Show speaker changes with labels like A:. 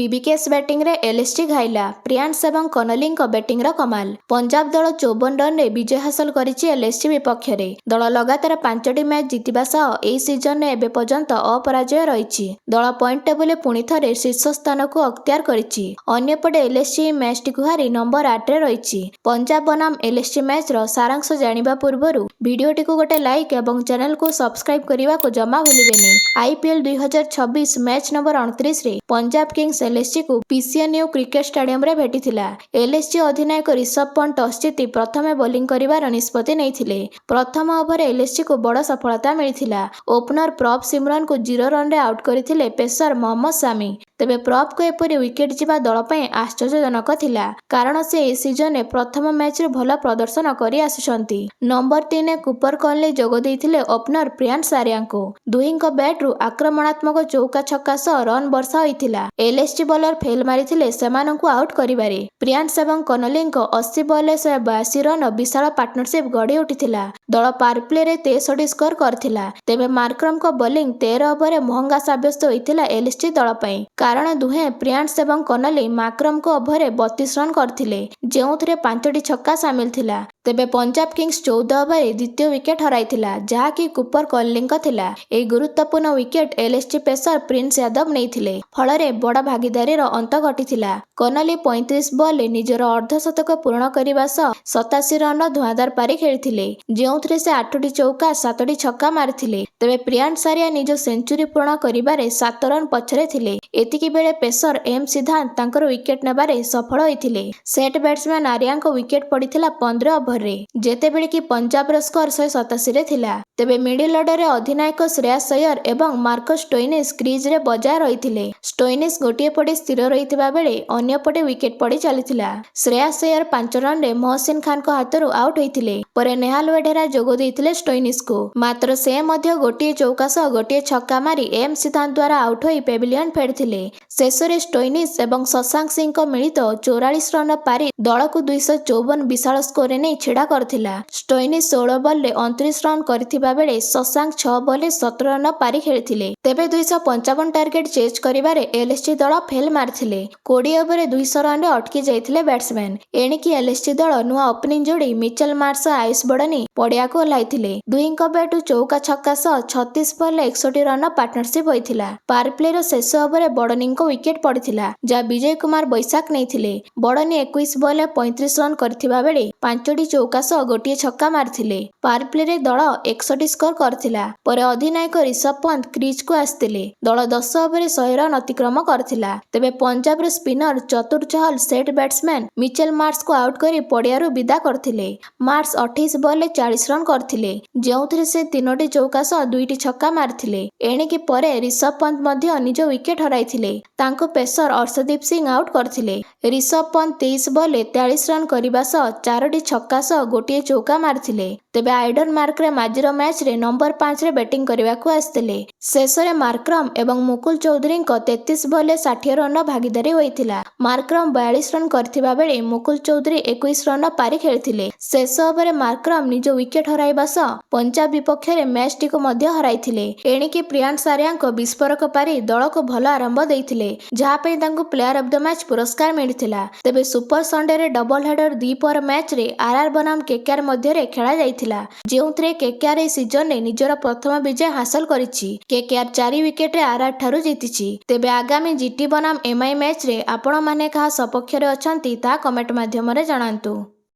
A: PBKS batting रे LSG घाइला Priyansh एवं कनली batting कमाल। पंजाब दल 54 रन रे विजय हासिल करिछि एलएसजी विपक्ष में। दल लगातार 5टी मैच जितिबा सह एही सीजन एबे पर्यंत अपराजय रहिछि। दल पॉइंट टेबल पुणी थरे शीर्ष स्थान को अख्तियार करिछि। अन्यपटे एलएसजी मैच टी हारी नंबर 8 रे रहिछि। पंजाब बनाम एलएसजी मैच रो सारांश जानिबा पूर्वरु वीडियो टी को गोटे लाइक एवं चैनल को सब्सक्राइब करने को जमा भूलिबेनि। आईपीएल 2026 मैच नंबर 29 रे पंजाब किंग्स एलएसजी को पीसीएनयू क्रिकेट स्टेडियम रे भेटिथिला। एलएसजी अधिनायक ऋषभ पंत टॉस जीति प्रथमे बोलिंग करिवार निष्पत्ति नेइथिले। प्रथम ओवर एलएसजी को बड़ सफलता मिलिथिला। ओपनर प्रभ सिमरन को 0 रन रे आउट करथिले पेसर मोहम्मद शामी। तेबे प्रभ को एपरि विकेट जीवा दल पय आश्चर्यजनक थिला, कारण से ए सीजन रे प्रथम मैच रे भल प्रदर्शन करि आसुछंती। नंबर 3 ने कुपर कॉनली जोग देइथिले ओपनर प्रियांश आर्या को। दुहिंको बैट रु आक्रमणात्मक चौका छक्का सह रन वर्षा होइथिला। एलएसजी बॉलर फेल मारिथिले सेमानंकु आउट करिबारे। प्रियांश एवं कनलींको 80 बॉल 182 रन विशाल पार्टनरशिप गढ़ी उठिथिला। दल पावर प्ले रे 63 स्कोर करथिला। तेबे मार्क्रम को बॉलिंग 13 ओवर महंगा साब्यस्त होइथिला एलएसजी दल पय, कारण दुहे प्रियांश एवं कनली मार्क्रम को ओवर 32 रन करथिले, जेउथरे 5टी छक्का शामिल थिला। तेबे पंजाब किंग्स 14 ओवर द्वितीय विकेट हराइथिला, जहाकि कुपर कॉनलींको थिला। ए गुरुत्वपूर्ण wicket LSG pacer Prince Yadav नेइथिले, फलरे बड़ भागीदारी अंत घटिथिला। कनली 35 बॉल निजर अर्धशतक पूर्ण करने सह 87 रन धुआंधार पारी खेलिथिले, जेउथरे से 8टी चौका 7टी छक्का मारिथिले। तेबे प्रियांश आर्या निज सेंचुरी पूर्ण करिबारे 7 रन पछरे थिले। एतिकी बेले पेसर एम सिद्धांत तांकर विकेट नेबारे सफल होइथिले। सेट बैट्समैन आर्यांको विकेट पड़िथिला 15 ओवर रे, जेतेबेले कि पंजाब रो स्कोर 187 रे थिला। तेबे मिडिल ऑर्डर रे अधिनायक श्रेयस अय्यर एवं मार्कस स्टोइनिस क्रीज रे बजाय रहिथिले। स्टोइनिस गोटिए पटे स्थिर रहिथिबा बेले अन्य पटे विकेट पड़ी चलिथिला। श्रेयस अय्यर 5 रन रे मोहसिन खान को हाथरु आउट होइथिले। परे नेहाल वेढेरा जोग देइथिले स्टोइनिस को, मात्र से मध्य गोटिए चौका सह गोटिए छक्का मारी एम सिद्धांत द्वारा आउट होई पेविलियन फेरथिले। शेषरे स्टोइनिस एवं शशांक सिंह को मिलित 44 रन पारी दल को 254 विशाल स्कोर ने छिड़ा करथिला। स्टोइनिस 16 बॉल रे 29 रन करथिबा बेले शशांक 6 बॉल रे 17 रन पारी खेलिथिले। तेबे 255 टार्गेट चेज करिबारे एलएसजी दल फेल मारथिले। 20 ओवर 200 रन रे अटकी जाइथिले बैट्समैन। एणिकी एलएसजी दल नुआ ओपनिंग जोड़ी मिचेल मार्श आयुष बड़नी पड़िया को ओह्लाइथिले। दुहिंको बैट चौका छक्का सह 36 बॉल 61 रन पार्टनरशिप होइथिला। पावर प्ले रो शेष ओवर बड़नी को विकेट पड़िथिला, जा विजय कुमार बैसाख नेइथिले। बड़नी 21 बॉल 35 रन करथिबा बेले 5टी चौका सह गोटिए छक्का मारथिले। पावर प्ले रे दल 61 स्कोर करथिला। परे अधिनायक ऋषभ पंत क्रीज को आस्थिले। दल 10 ओवर 100 रन अतिक्रम करथिला। तेबे पंजाब रो स्पिनर चतुर चहल सेट बैट्समैन मिचेल मार्श को आउट करी पड़ियारू विदा करथिले। मार्श 28 बॉल 40 रन करथिले, जेउथरे से 3टी चौका सह 2टी छक्का मारथिले। एणिकी परे ऋषभ पंत मध्य निज विकेट हराइथिले। तांको पेसर अर्शदीप सिंह आउट करथिले। ऋषभ पंत 23 बॉल 43 रन करिबा सह 4टी छक्का सह गोटिए चौका मारथिले। तेबे आइडन मार्करे माजिर मैच रे नंबर 5 रे बैटिंग करने को आस्थिले। शेषरे मार्क्रम एवं मुकुल चौधरी को 33 बॉल 60 रन भागीदारी होइथिला। मार्क्रम 42 रन करथिबा बेले मुकुल चौधरी 21 रन पारी खेलिथिले। शेष ओवर मार्क्रम निज विकेट हराइबा सह पंजाब विपक्ष रे मैच टी को मध्य हराइथिले। एणिकी प्रियांश आर्या को विस्फोरक पारी दल को भल आरंभ देइथिले, जहा पे तांको प्लेयर ऑफ द मैच पुरस्कार मिलिथिला। तेबे सुपर संडे रे डबल हेडर दीपर मैच रे आरआर बनाम केकेआर मध्य रे खेला जाइथिला, जेउथरे केकेआर ए सीजन रे निजर प्रथम विजय हासिल करिछि। केकेआर 4 विकेट रे आरआर ठारू जीतिछि। तेबे आगामी जीटी बनाम एमआई मैच रे आपण माने कहा सपक्ष रे अछंती ता कमेंट माध्यम रे जणांतु।